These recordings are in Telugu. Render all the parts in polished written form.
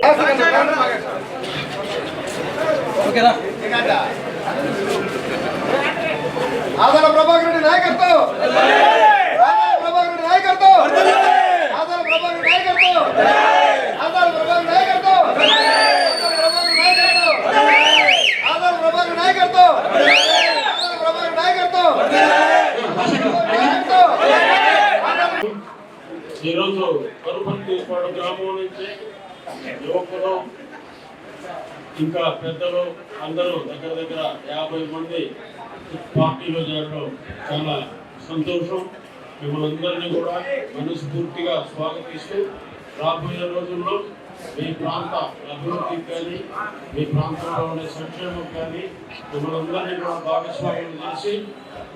ఆదాల ప్రభాకర్ రెడ్డి నాయకత్వం, ప్రభాకర్ రెడ్డి నాయకత్వం, ఆదాల ప్రభాకర్ నాయకత్వం, ఆదాల ప్రభాకర్ నాయకత్వం, ఆదాల ప్రభాకర్ నాయకత్వం, ఆదాల ప్రభాకర్ నాయకత్వం. ఈరోజు కరుపర్తిపాడ గ్రామం నుంచి యువకులు ఇంకా పెద్దలు అందరూ దగ్గర దగ్గర 50 మంది పార్టీలో చేరడం చాలా సంతోషం. మిమ్మల్ని అందరినీ కూడా మనస్ఫూర్తిగా స్వాగతిస్తూ రాబోయే రోజుల్లో మీ ప్రాంత అభివృద్ధికి కానీ మీ ప్రాంతంలో ఉండే సంక్షేమం కానీ మిమ్మల్ని అందరినీ కూడా భాగస్వామ్యం చేసి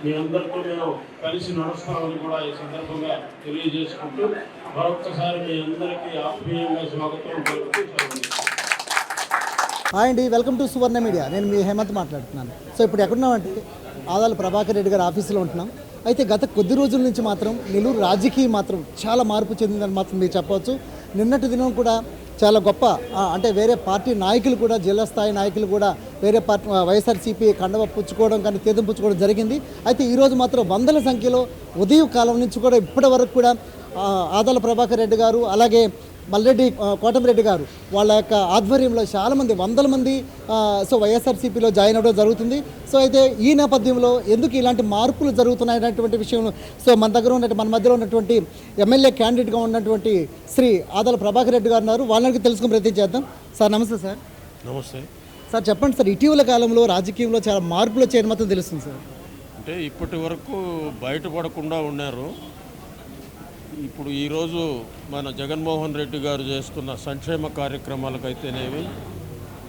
మీ అందరితో మేము కలిసి నడుస్తామని కూడా ఈ సందర్భంగా తెలియజేసుకుంటూ మరొక్కసారి మీ అందరికీ ఆత్మీయంగా స్వాగతం పలుకుతూ. హాయ్ అండి, వెల్కమ్ టు సువర్ణ మీడియా. నేను మీ హేమంత్ మాట్లాడుతున్నాను. సో ఇప్పుడు ఎక్కడున్నామంటే ఆదాల ప్రభాకర్ రెడ్డి గారి ఆఫీసులో ఉంటున్నాం. అయితే గత కొద్ది రోజుల నుంచి మాత్రం నెల్లూరు రాజకీయం మాత్రం చాలా మార్పు చెందిందని మాత్రం మీరు చెప్పవచ్చు. నిన్నటి దినం కూడా చాలా గొప్ప అంటే వేరే పార్టీ నాయకులు కూడా, జిల్లా స్థాయి నాయకులు కూడా వేరే పార్టీ వైఎస్ఆర్సీపీ కండవ పుచ్చుకోవడం కానీ తీర్థం పుచ్చుకోవడం జరిగింది. అయితే ఈరోజు మాత్రం వందల సంఖ్యలో ఉదయం కాలం నుంచి కూడా ఇప్పటి వరకు కూడా ఆదాల ప్రభాకర్ రెడ్డి గారు అలాగే మల్రెడ్డి కోటమిరెడ్డి గారు వాళ్ళ యొక్క ఆధ్వర్యంలో చాలామంది వందల మంది సో వైఎస్ఆర్సీపీలో జాయిన్ అవ్వడం జరుగుతుంది. సో అయితే ఈ నేపథ్యంలో ఎందుకు ఇలాంటి మార్పులు జరుగుతున్నాయనేటువంటి విషయం సో మన దగ్గర మన మధ్యలో ఉన్నటువంటి ఎమ్మెల్యే క్యాండిడేట్గా ఉన్నటువంటి శ్రీ ఆదాల ప్రభాకర్ రెడ్డి గారు ఉన్నారు. వాళ్ళకి తెలుసుకుని ప్రయత్నం చేద్దాం. సార్ నమస్తే. సార్ నమస్తే సార్. చెప్పండి సార్, ఇటీవల కాలంలో రాజకీయంలో చాలా మార్పులు వచ్చాయని మాత్రం తెలుస్తుంది సార్. అంటే ఇప్పటి వరకు బయటపడకుండా ఉన్నారు. ఇప్పుడు ఈరోజు మన జగన్మోహన్ రెడ్డి గారు చేస్తున్న సంక్షేమ కార్యక్రమాలకైతేనేమి,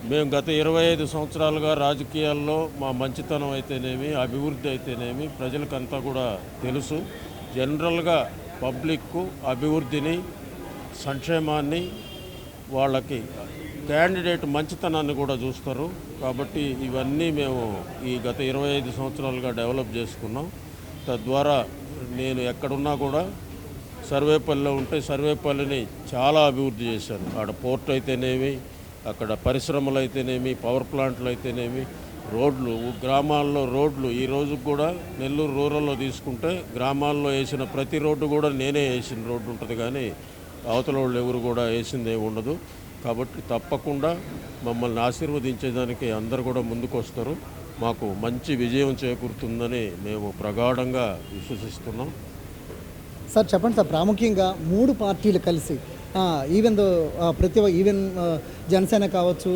మేము గత 25 సంవత్సరాలుగా రాజకీయాల్లో మా మంచితనం అయితేనేమి, అభివృద్ధి అయితేనేమి ప్రజలకంతా కూడా తెలుసు. జనరల్గా పబ్లిక్కు అభివృద్ధిని, సంక్షేమాన్ని, వాళ్ళకి క్యాండిడేట్ మంచితనాన్ని కూడా చూస్తారు. కాబట్టి ఇవన్నీ మేము ఈ గత 25 సంవత్సరాలుగా డెవలప్ చేసుకున్నాం. తద్వారా నేను ఎక్కడున్నా కూడా సర్వేపల్లిలో ఉంటే సర్వేపల్లిని చాలా అభివృద్ధి చేశాను. అక్కడ పోర్ట్ అయితేనేమి, అక్కడ పరిశ్రమలు అయితేనేమి, పవర్ ప్లాంట్లు అయితేనేమి, రోడ్లు, గ్రామాల్లో రోడ్లు ఈ రోజు కూడా నెల్లూరు రూరల్లో తీసుకుంటే గ్రామాల్లో వేసిన ప్రతి రోడ్డు కూడా నేనే వేసిన రోడ్డు ఉంటుంది, కానీ అవతల వాళ్ళు ఎవరు కూడా వేసిందే ఉండదు. కాబట్టి తప్పకుండా మమ్మల్ని ఆశీర్వదించేదానికి అందరు కూడా ముందుకు వస్తారు. మాకు మంచి విజయం చేకూరుతుందని మేము ప్రగాఢంగా విశ్వసిస్తున్నాం. సార్ చెప్పండి సార్, ప్రాముఖ్యంగా 3 పార్టీలు కలిసి ఈవెన్ జనసేన కావచ్చు,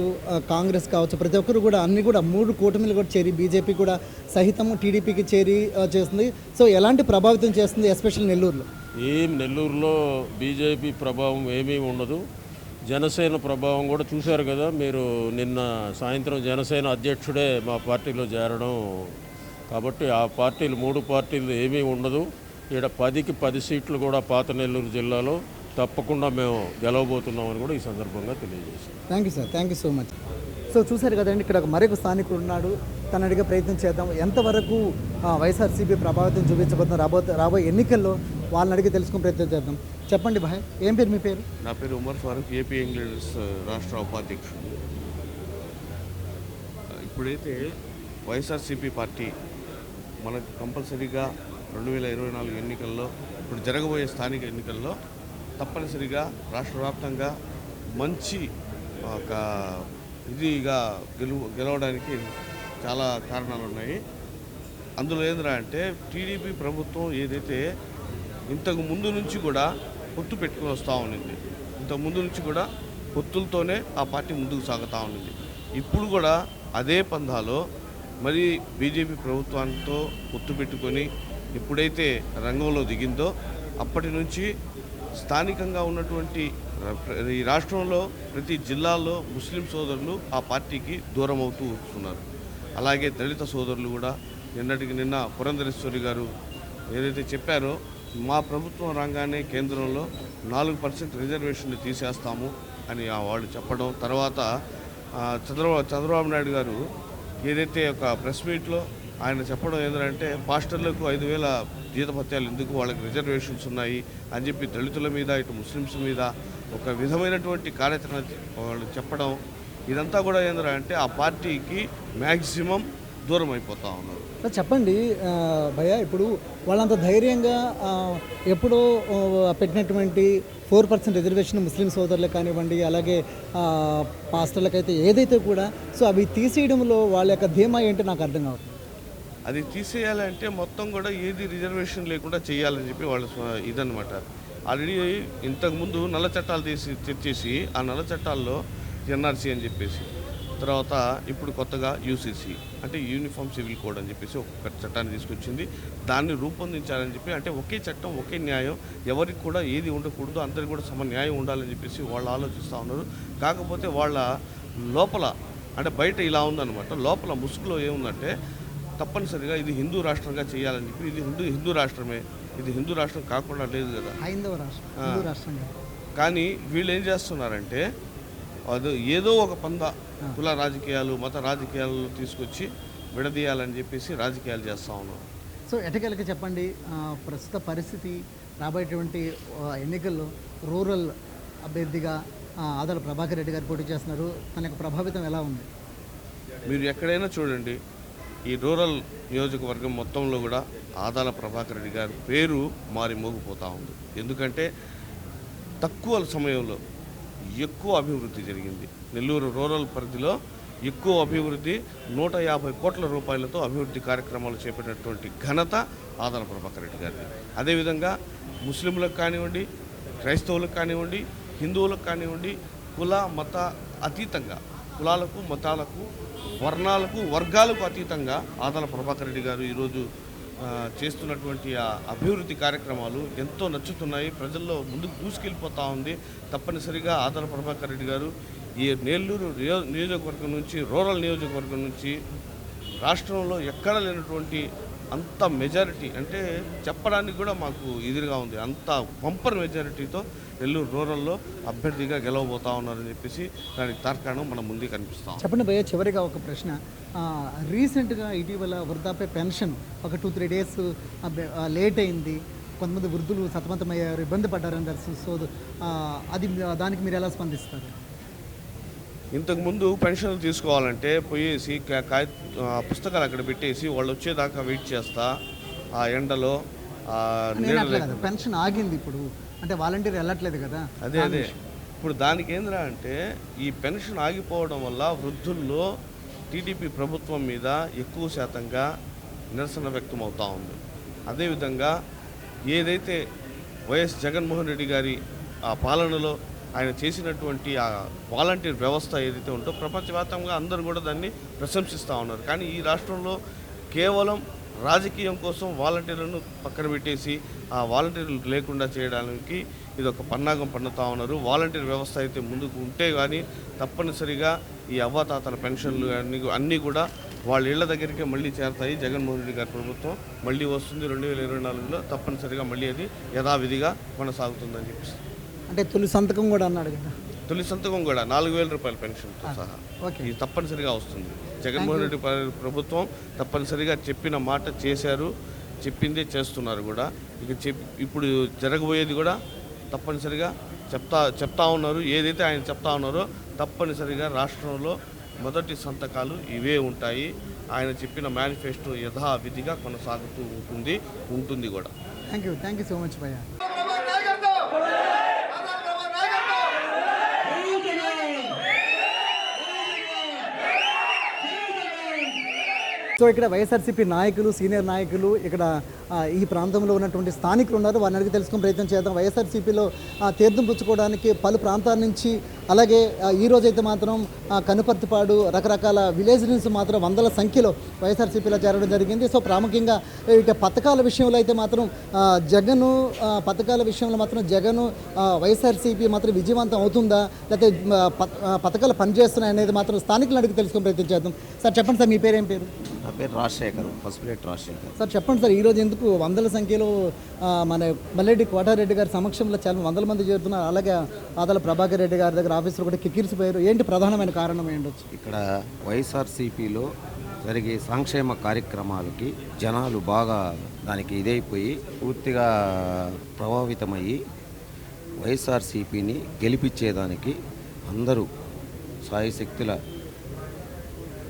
కాంగ్రెస్ కావచ్చు, ప్రతి ఒక్కరు కూడా అన్ని కూడా 3 కూటమిలు కూడా చేరి బీజేపీ కూడా సహితము టీడీపీకి చేరి చేస్తుంది. సో ఎలాంటి ప్రభావితం చేస్తుంది ఎస్పెషల్ నెల్లూరులో? నెల్లూరులో బీజేపీ ప్రభావం ఏమీ ఉండదు. జనసేన ప్రభావం కూడా చూశారు కదా మీరు. నిన్న సాయంత్రం జనసేన అధ్యక్షుడే మా పార్టీలో చేరడం. కాబట్టి ఆ పార్టీలు 3 పార్టీలు ఏమీ ఉండదు. ఇక్కడ 10కి 10 సీట్లు కూడా పాత నెల్లూరు జిల్లాలో తప్పకుండా మేము గెలవబోతున్నామని కూడా ఈ సందర్భంగా తెలియజేస్తాం. Thank you sir, thank you so much. So చూశారు కదండి, ఇక్కడ మరొక స్థానికుడు ఉన్నాడు. తను అడిగే ప్రయత్నం చేద్దాం. ఎంతవరకు వైఎస్ఆర్సీపీ ప్రభావితం చూపించబోతున్న రాబోయే ఎన్నికల్లో వాళ్ళని అడిగి తెలుసుకునే ప్రయత్నం చేద్దాం. చెప్పండి భాయ్, ఏం పేరు మీ పేరు? నా పేరు Umar Farooq, AP young leaders రాష్ట్ర ఉపాధ్యక్షుడు. ఇప్పుడైతే వైఎస్ఆర్సీపీ పార్టీ మనకు కంపల్సరీగా 2024 ఎన్నికల్లో, ఇప్పుడు జరగబోయే స్థానిక ఎన్నికల్లో తప్పనిసరిగా రాష్ట్ర వ్యాప్తంగా మంచి ఒక ఇదిగా గెలవడానికి చాలా కారణాలు ఉన్నాయి. అందులో ఏంద్రా అంటే టీడీపీ ప్రభుత్వం ఏదైతే ఇంతకు ముందు నుంచి కూడా పొత్తు పెట్టుకుని వస్తూ ఉన్నింది, ఇంతకు ముందు నుంచి కూడా పొత్తులతోనే ఆ పార్టీ ముందుకు సాగుతూ ఉన్నింది. ఇప్పుడు కూడా అదే పందాలో మరి బీజేపీ ప్రభుత్వానికి పొత్తు పెట్టుకొని ఎప్పుడైతే రంగంలో దిగిందో అప్పటి నుంచి స్థానికంగా ఉన్నటువంటి ఈ రాష్ట్రంలో ప్రతి జిల్లాలో ముస్లిం సోదరులు ఆ పార్టీకి దూరం అవుతూ వస్తున్నారు. అలాగే దళిత సోదరులు కూడా నిన్న పురంధరేశ్వరి గారు ఏదైతే చెప్పారో, మా ప్రభుత్వం రాగానే కేంద్రంలో 4% రిజర్వేషన్లు తీసేస్తాము అని వాళ్ళు చెప్పడం, తర్వాత చంద్రబాబు నాయుడు గారు ఏదైతే ఒక ప్రెస్ మీట్లో ఆయన చెప్పడం ఏంటంటే పాస్టర్లకు 5,000 జీతభత్యాలు ఎందుకు, వాళ్ళకి రిజర్వేషన్స్ ఉన్నాయి అని చెప్పి దళితుల మీద ఇటు ముస్లిమ్స్ మీద ఒక విధమైనటువంటి కార్యాచరణ వాళ్ళు చెప్పడం, ఇదంతా కూడా ఏంటంటే ఆ పార్టీకి మ్యాక్సిమం దూరం అయిపోతూ ఉన్నారు. సార్ చెప్పండి భయ్య, ఇప్పుడు వాళ్ళంత ధైర్యంగా ఎప్పుడో పెట్టినటువంటి 4% రిజర్వేషన్ ముస్లిం సోదరులకు కానివ్వండి, అలాగే పాస్టర్లకైతే ఏదైతే కూడా, సో అవి తీసేయడంలో వాళ్ళ యొక్క ధీమా ఏంటో నాకు అర్థం కావట్లేదు. అది తీసేయాలంటే మొత్తం కూడా ఏది రిజర్వేషన్ లేకుండా చేయాలని చెప్పి వాళ్ళ ఇదనమాట. ఆల్రెడీ ఇంతకుముందు నల్ల చట్టాలు తెచ్చేసి ఆ నల్ల చట్టాల్లో ఎన్ఆర్సీ అని చెప్పేసి, తర్వాత ఇప్పుడు కొత్తగా యూసీసీ అంటే యూనిఫామ్ సివిల్ కోడ్ అని చెప్పేసి ఒక చట్టాన్ని తీసుకొచ్చింది. దాన్ని రూపొందించాలని చెప్పి, అంటే ఒకే చట్టం ఒకే న్యాయం, ఎవరికి కూడా ఏది ఉండకూడదు, అందరికి కూడా సమ న్యాయం ఉండాలని చెప్పేసి వాళ్ళు ఆలోచిస్తూ ఉన్నారు. కాకపోతే వాళ్ళ లోపల అంటే బయట ఇలా ఉందన్నమాట, లోపల ముసుగులో ఏముందంటే తప్పనిసరిగా ఇది హిందూ రాష్ట్రంగా చేయాలని చెప్పి, ఇది హిందూ రాష్ట్రమే, ఇది హిందూ రాష్ట్రం కాకుండా లేదు కదా, హైందవ రాష్ట్రం, హిందూ రాష్ట్రంగా. కానీ వీళ్ళు ఏం చేస్తున్నారంటే అది ఏదో ఒక కుల రాజకీయాలు, మత రాజకీయాలు తీసుకొచ్చి విడదీయాలని చెప్పేసి రాజకీయాలు చేస్తూ ఉన్నారు. సో ఎటకెలకి చెప్పండి, ప్రస్తుత పరిస్థితి రాబోయేటువంటి ఎన్నికల్లో రూరల్ అభ్యర్థిగా ఆదాల ప్రభాకర్ రెడ్డి గారు పోటీ చేస్తున్నారు. తన యొక్క ప్రభావితం ఎలా ఉంది? మీరు ఎక్కడైనా చూడండి, ఈ రూరల్ నియోజకవర్గం మొత్తంలో కూడా ఆదాల ప్రభాకర్ రెడ్డి గారి పేరు మారి మోగిపోతూ ఉంది. ఎందుకంటే తక్కువ సమయంలో ఎక్కువ అభివృద్ధి జరిగింది. నెల్లూరు రూరల్ పరిధిలో ఎక్కువ అభివృద్ధి, 150 కోట్ల రూపాయలతో అభివృద్ధి కార్యక్రమాలు చేపట్టినటువంటి ఘనత ఆదాల ప్రభాకర్ రెడ్డి గారిది. అదేవిధంగా ముస్లింలకు కానివ్వండి, క్రైస్తవులకు కానివ్వండి, హిందువులకు కానివ్వండి, కుల మత అతీతంగా, కులాలకు మతాలకు వర్ణాలకు వర్గాలకు అతీతంగా ఆదాల ప్రభాకర్ రెడ్డి గారు ఈరోజు చేస్తున్నటువంటి ఆ అభివృద్ధి కార్యక్రమాలు ఎంతో నచ్చుతున్నాయి, ప్రజల్లో ముందుకు దూసుకెళ్ళిపోతూ ఉంది. తప్పనిసరిగా ఆదాల ప్రభాకర్ రెడ్డి గారు ఈ నెల్లూరు నియోజకవర్గం నుంచి, రూరల్ నియోజకవర్గం నుంచి రాష్ట్రంలో ఎక్కడ లేనటువంటి అంత మెజారిటీ, అంటే చెప్పడానికి కూడా మాకు ఎదురుగా ఉంది, అంత బంపర్ మెజారిటీతో నెల్లూరు రూరల్లో అభ్యర్థిగా గెలవబోతా ఉన్నారని చెప్పేసి దానికి తార్కాణం మన ముందే కనిపిస్తాం. చెప్పండి భయ్య, చివరిగా ఒక ప్రశ్న. రీసెంట్గా ఇటీవల వృద్ధాప్య పెన్షన్ ఒక 2-3 డేస్ లేట్ అయింది, కొంతమంది వృద్ధులు సతమతమయ్యారు, ఇబ్బంది పడ్డారని తెలుసు. సో అది దానికి మీరు ఎలా స్పందిస్తారు? ఇంతకుముందు పెన్షన్లు తీసుకోవాలంటే పోయేసి పుస్తకాలు అక్కడ పెట్టేసి వాళ్ళు వచ్చేదాకా వెయిట్ చేస్తా, ఆ ఎండలో పెన్షన్ ఆగింది ఇప్పుడు, అంటే వాలంటీర్ వెళ్ళట్లేదు కదా. అదే ఇప్పుడు దానికి ఏంద్రా అంటే ఈ పెన్షన్ ఆగిపోవడం వల్ల వృద్ధుల్లో టీడీపీ ప్రభుత్వం మీద ఎక్కువ శాతంగా నిరసన వ్యక్తం అవుతూ ఉంది. అదేవిధంగా ఏదైతే వైఎస్ జగన్మోహన్ రెడ్డి గారి ఆ పాలనలో ఆయన చేసినటువంటి ఆ వాలంటీర్ వ్యవస్థ ఏదైతే ఉందో ప్రపంచవ్యాప్తంగా అందరూ కూడా దాన్ని ప్రశంసిస్తూ ఉన్నారు. కానీ ఈ రాష్ట్రంలో కేవలం రాజకీయం కోసం వాలంటీర్లను పక్కన పెట్టేసి ఆ వాలంటీర్లు లేకుండా చేయడానికి ఇది ఒక పన్నాగం పన్నుతూ ఉన్నారు. వాలంటీర్ వ్యవస్థ అయితే ముందుకు ఉంటే కానీ తప్పనిసరిగా ఈ అవ్వాతాతల పెన్షన్లు అన్నీ కూడా వాళ్ళ ఇళ్ల దగ్గరికే మళ్ళీ చేరతాయి. జగన్మోహన్ రెడ్డి గారి ప్రభుత్వం మళ్ళీ వస్తుంది 2024లో, తప్పనిసరిగా మళ్ళీ అది యథావిధిగా కొనసాగుతుందని చెప్పేసి. అంటే తొలి సంతకం కూడా అన్నాడు కదా, తొలి సంతకం కూడా 4,000 రూపాయల పెన్షన్తో సహా ఇది తప్పనిసరిగా వస్తుంది. జగన్మోహన్ రెడ్డి ప్రభుత్వం తప్పనిసరిగా చెప్పిన మాట చేశారు, చెప్పిందే చేస్తున్నారు కూడా. ఇక ఇప్పుడు జరగబోయేది కూడా తప్పనిసరిగా చెప్తా ఉన్నారు. ఏదైతే ఆయన చెప్తా ఉన్నారో తప్పనిసరిగా రాష్ట్రంలో మొదటి సంతకాలు ఇవే ఉంటాయి. ఆయన చెప్పిన మేనిఫెస్టో యథావిధిగా కొనసాగుతూ ఉంటుంది కూడా. థ్యాంక్ యూ సో మచ్ భయ్య. సో ఇక్కడ వైఎస్ఆర్సీపీ నాయకులు, సీనియర్ నాయకులు, ఇక్కడ ఈ ప్రాంతంలో ఉన్నటువంటి స్థానికులు ఉన్నారు. వారిని అడిగి తెలుసుకునే ప్రయత్నం చేద్దాం. వైఎస్ఆర్సీపీలో తీర్థం పుచ్చుకోవడానికి పలు ప్రాంతాల నుంచి, అలాగే ఈ రోజైతే మాత్రం కనుపర్తిపాడు, రకరకాల విలేజ్ నుంచి మాత్రం వందల సంఖ్యలో వైఎస్ఆర్సీపీలో చేరడం జరిగింది. సో ప్రాముఖ్యంగా ఇక పథకాల విషయంలో అయితే మాత్రం పథకాల విషయంలో మాత్రం జగను వైఎస్ఆర్సీపీ మాత్రం విజయవంతం అవుతుందా, లేకపోతే పథకాలు పనిచేస్తున్నాయి అనేది మాత్రం స్థానికులను అడిగి తెలుసుకునే ప్రయత్నం చేద్దాం. సార్ చెప్పండి సార్, మీ పేరు ఏం పేరు? నా పేరు రాజశేఖర్, పసుపులేటి రాజశేఖర్. సార్ చెప్పండి సార్, ఈరోజు ఎందుకు వందల సంఖ్యలో మన మల్లెడ్డి కోటారెడ్డి గారి సమక్షంలో చాలా వందల మంది చేరుతున్నారు, అలాగే ఆదాల ప్రభాకర్ రెడ్డి గారి దగ్గర ఆఫీసులో కూడా కిక్కిరిసిపోయారు, ఏంటి ప్రధానమైన కారణం ఏంటొచ్చు? ఇక్కడ వైఎస్ఆర్సీపీలో జరిగే సంక్షేమ కార్యక్రమాలకి జనాలు బాగా దానికి ఇదైపోయి పూర్తిగా ప్రభావితమయ్యి వైఎస్ఆర్సీపీని గెలిపించేదానికి అందరూ సాయశక్తుల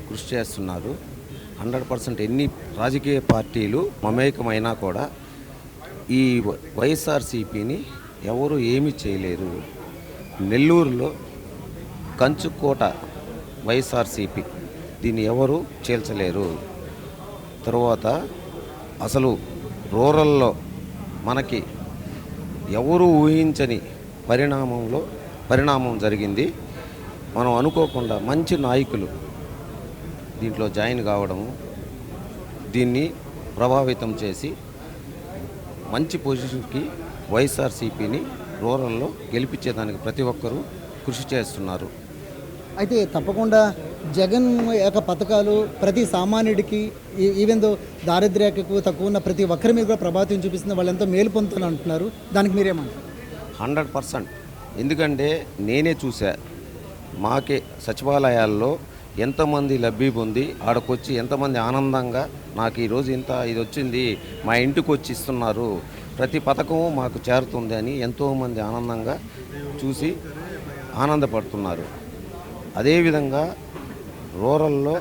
కృషి చేస్తున్నారు. 100% ఎన్ని రాజకీయ పార్టీలు మమేకమైనా కూడా ఈ వైఎస్ఆర్సీపీని ఎవరు ఏమీ చేయలేరు. నెల్లూరులో కంచుకోట వైఎస్ఆర్సీపీ, దీన్ని ఎవరు చేల్చలేరు. తర్వాత అసలు రూరల్లో మనకి ఎవరు ఊహించని పరిణామం జరిగింది. మనం అనుకోకుండా మంచి నాయకులు దీంట్లో జాయిన్ కావడము, దీన్ని ప్రభావితం చేసి మంచి పొజిషన్కి వైఎస్ఆర్సీపీని రూరల్లో గెలిపించేదానికి ప్రతి ఒక్కరూ కృషి చేస్తున్నారు. అయితే తప్పకుండా జగన్ యొక్క పథకాలు ప్రతి సామాన్యుడికి ఈవెన్ దో దారిద్ర్యకు తక్కువ ఉన్న ప్రతి ఒక్కరి మీద కూడా ప్రభావితం చూపిస్తుంది. వాళ్ళు ఎంతో మేలు పొందుతున్నారు అంటున్నారు. దానికి మీరేమంటారు? 100%. ఎందుకంటే నేనే చూసా, మాకే సచివాలయాల్లో ఎంతమంది లబ్ధి పొంది ఆడకొచ్చి ఎంతమంది ఆనందంగా నాకు ఈరోజు ఇది వచ్చింది, మా ఇంటికి వచ్చి ఇస్తున్నారు, ప్రతి పథకము మాకు చేరుతుంది అని ఎంతోమంది ఆనందంగా చూసి ఆనందపడుతున్నారు. అదేవిధంగా రూరల్లో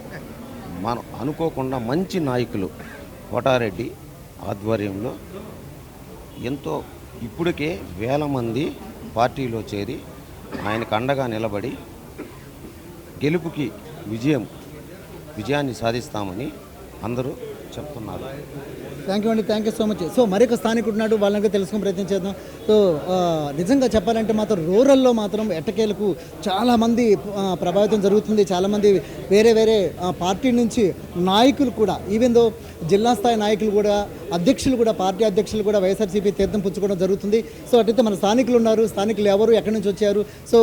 మనం అనుకోకుండా మంచి నాయకులు కోటారెడ్డి ఆధ్వర్యంలో ఎంతో ఇప్పటికే వేల మంది పార్టీలో చేరి ఆయనకు అండగా నిలబడి గెలుపుకి విజయాన్ని సాధిస్తామని అందరూ చెప్తున్నారు. Thank you so much. So మరొక స్థానికుడు ఉన్నాడు, వాళ్ళని తెలుసుకుని ప్రయత్నం చేద్దాం. సో నిజంగా చెప్పాలంటే మాత్రం రూరల్లో మాత్రం ఎట్టకేలకు చాలామంది ప్రభావితం జరుగుతుంది. చాలామంది వేరే పార్టీ నుంచి నాయకులు కూడా, ఈవెన్ దో జిల్లా స్థాయి నాయకులు కూడా, అధ్యక్షులు కూడా, పార్టీ అధ్యక్షులు కూడా వైఎస్ఆర్సీపీ తీర్థం పుచ్చుకోవడం జరుగుతుంది. సో అటైతే మన స్థానికులు ఉన్నారు. స్థానికులు ఎవరు, ఎక్కడి నుంచి వచ్చారు, సో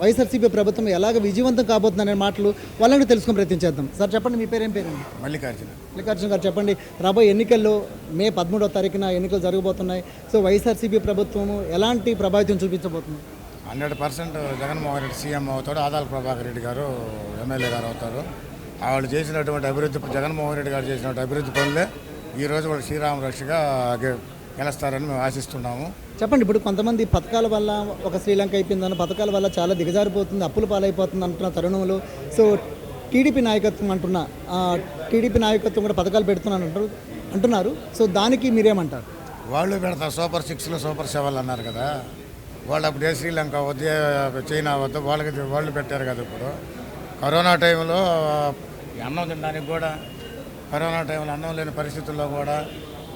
వైఎస్ఆర్సీపీ ప్రభుత్వం ఎలాగ విజయవంతం కాబోతుందనే మాటలు వాళ్ళని తెలుసుకుని ప్రయత్నం చేద్దాం. సార్ చెప్పండి, మీ పేరేం పేరండి? మల్లికార్జున గారు చెప్పండి. రాబోయే ఎన్నికల్లో మే 13వ తారీఖున ఎన్నికలు జరగబోతున్నాయి. సో వైఎస్ఆర్సీపీ ప్రభుత్వం ఎలాంటి ప్రభావితం చూపించబోతుంది? 100% జగన్మోహన్ రెడ్డి సీఎం అవుతాడు, ఆదాల ప్రభాకర్ రెడ్డి గారు ఎమ్మెల్యే గారు అవుతారు. వాళ్ళు చేసినటువంటి అభివృద్ధి, జగన్మోహన్ రెడ్డి గారు చేసినటువంటి అభివృద్ధి పనులే ఈరోజు వాళ్ళు శ్రీరామ రక్షగా గెలుస్తారని మేము ఆశిస్తున్నాము. చెప్పండి, ఇప్పుడు కొంతమంది పథకాల వల్ల ఒక శ్రీలంక అయిపోయిందని, పథకాల వల్ల చాలా దిగజారిపోతుంది, అప్పుల పాలైపోతుంది అంటున్న తరుణంలో సో టీడీపీ నాయకత్వం టీడీపీ నాయకత్వం కూడా పథకాలు అంటున్నారు. సో దానికి మీరేమంటారు? వాళ్ళు పెడతారు, సూపర్ 6లు సూపర్ 7లు అన్నారు కదా. వాళ్ళు అప్పుడే శ్రీలంక వద్దే, చైనా వద్ద వాళ్ళు పెట్టారు కదా. ఇప్పుడు కరోనా టైంలో అన్నం తినడానికి కూడా, కరోనా టైంలో అన్నం లేని పరిస్థితుల్లో కూడా,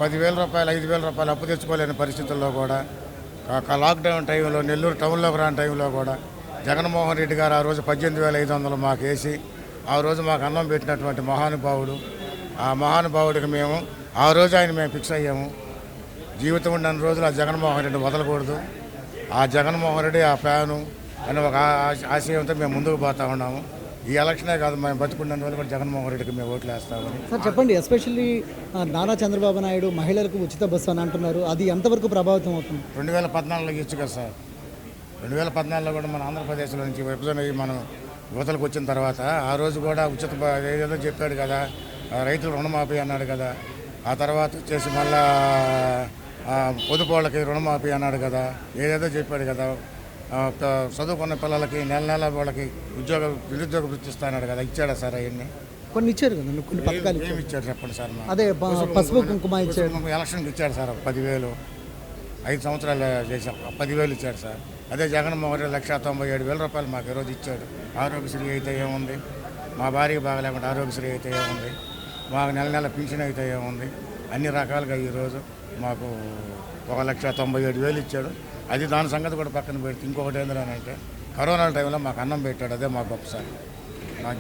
10,000 రూపాయలు 5,000 రూపాయలు అప్పు తెచ్చుకోలేని పరిస్థితుల్లో కూడా, లాక్డౌన్ టైంలో నెల్లూరు టౌన్లోకి రాని టైంలో కూడా జగన్మోహన్ రెడ్డి గారు ఆ రోజు 18,500 మాకు వేసి ఆ రోజు మాకు అన్నం పెట్టినటువంటి మహానుభావుడు. ఆ మహానుభావుడికి మేము ఆ రోజు మేము ఫిక్స్ అయ్యాము. జీవితం ఉన్న రోజులు ఆ జగన్మోహన్ రెడ్డి వదలకూడదు. ఆ జగన్మోహన్ రెడ్డి ఆ ఫ్యాను అని ఒక ఆశయంతో మేము ముందుకు పోతా ఉన్నాము. ఈ ఎలక్షనే కాదు, మేము బతుకున్న రోజు కూడా జగన్మోహన్ రెడ్డికి మేము ఓట్లు వేస్తామని. సార్ చెప్పండి, ఎస్పెషల్లీ నారా చంద్రబాబు నాయుడు మహిళలకు ఉచిత బస్సు అని అంటున్నారు, అది ఎంతవరకు ప్రభావితం అవుతుంది? 2014లో ఇచ్చు కదా సార్. 2014లో కూడా మన ఆంధ్రప్రదేశ్లో నుంచి విభజన అయ్యి మనం యువతలకు వచ్చిన తర్వాత ఆ రోజు కూడా ఉచిత ఏదేదో చెప్పాడు కదా, రైతులు రుణమాఫీ అన్నాడు కదా. ఆ తర్వాత వచ్చేసి మళ్ళా పొదుపు వాళ్ళకి రుణమాఫీ అన్నాడు కదా, ఏదేదో చెప్పాడు కదా. చదువుకున్న పిల్లలకి నెల వాళ్ళకి నిరుద్యోగ వృత్తి ఇస్తాడు కదా, ఇచ్చాడా సార్? అవన్నీ కొన్ని ఇచ్చారు కదా, కొన్ని పథకాలు ఏమి ఇచ్చాడు చెప్పండి సార్? అదే పసుపు కుంకుమ ఇచ్చాడు, ఎలక్షన్కి ఇచ్చాడు సార్ 10,000, 5 సంవత్సరాలు చేసాం 10,000 ఇచ్చాడు సార్. అదే జగన్మోహన్ రెడ్డి 1,97,000 రూపాయలు మాకు ఈరోజు ఇచ్చాడు. ఆరోగ్యశ్రీ అయితే ఏముంది, మా భార్యకి బాగలేకుండా ఆరోగ్యశ్రీ అయితే ఏముంది, మాకు నెల పింఛన్ అయితే ఏముంది, అన్ని రకాలుగా ఈరోజు మాకు 1,97,000 ఇచ్చాడు. అది దాని సంగతి కూడా పక్కన పెడితే ఇంకొకటి ఏంటంటే కరోనా టైంలో మాకు అన్నం పెట్టాడు, అదే మాకు గొప్పసారి.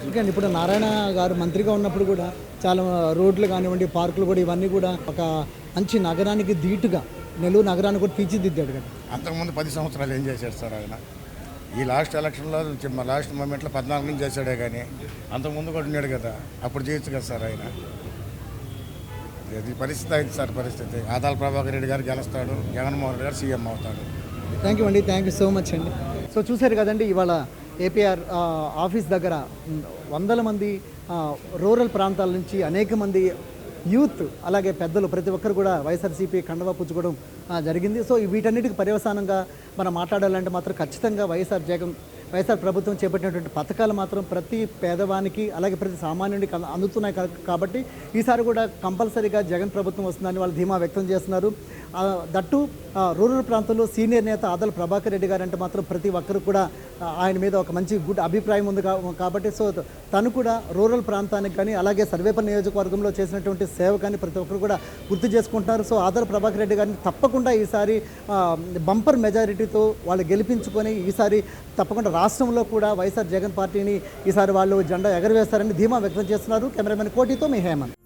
ఎందుకంటే ఇప్పుడు నారాయణ గారు మంత్రిగా ఉన్నప్పుడు కూడా చాలా రోడ్లు కానివ్వండి, పార్కులు కూడా, ఇవన్నీ కూడా ఒక మంచి నగరానికి ధీటుగా నెల్లూరు నగరాన్ని కూడా తీర్చిదిద్దాడు కదా. అంతకుముందు 10 సంవత్సరాలు ఏం చేశాడు సార్ ఆయన? ఈ లాస్ట్ ఎలక్షన్లో లాస్ట్ మూమెంట్లో 14 నుంచి చేశాడే కానీ అంతకుముందు కూడా ఉన్నాడు కదా, అప్పుడు చేయొచ్చు కదా సార్ ఆయన. ఇది పరిస్థితి అయింది సార్. పరిస్థితి ఆదాల ప్రభాకర్ రెడ్డి గారు గెలుస్తాడు, జగన్మోహన్ రెడ్డి గారు సీఎం అవుతాడు. థ్యాంక్ యూ అండి, థ్యాంక్ యూ సో మచ్ అండి. సో చూశారు కదండి, ఇవాళ ఏపీఆర్ ఆఫీస్ దగ్గర వందల మంది రూరల్ ప్రాంతాల నుంచి అనేక మంది యూత్ అలాగే పెద్దలు ప్రతి ఒక్కరు కూడా వైఎస్ఆర్సీపీ కండవా పుచ్చుకోవడం జరిగింది. సో వీటన్నిటికి పర్యవసానంగా మనం మాట్లాడాలంటే మాత్రం ఖచ్చితంగా వైఎస్ఆర్ ప్రభుత్వం చేపట్టినటువంటి పథకాలు మాత్రం ప్రతి పేదవానికి అలాగే ప్రతి సామాన్యుడికి అందుతున్నాయి కాబట్టి ఈసారి కూడా కంపల్సరీగా జగన్ ప్రభుత్వం వస్తుందని వాళ్ళు ధీమా వ్యక్తం చేస్తున్నారు. దట్టు రూరల్ ప్రాంతంలో సీనియర్ నేత ఆదల ప్రభాకర్ రెడ్డి గారు అంటే మాత్రం ప్రతి ఒక్కరు కూడా ఆయన మీద ఒక మంచి గుడ్ అభిప్రాయం ఉంది కాబట్టి సో తను కూడా రూరల్ ప్రాంతానికి కానీ అలాగే సర్వేపల్లి నియోజకవర్గంలో చేసినటువంటి సేవ కానీ ప్రతి ఒక్కరు కూడా గుర్తు చేసుకుంటున్నారు. సో ఆదల ప్రభాకర్ రెడ్డి గారిని తప్పకుండా ఈసారి బంపర్ మెజారిటీతో వాళ్ళు గెలిపించుకొని ఈసారి తప్పకుండా రాష్ట్రంలో కూడా వైఎస్ఆర్ జగన్ పార్టీని ఈసారి వాళ్ళు జెండా ఎగరవేస్తారని ధీమా వ్యక్తం చేస్తున్నారు. కెమెరామెన్ కోటితో మీ హేమంత్.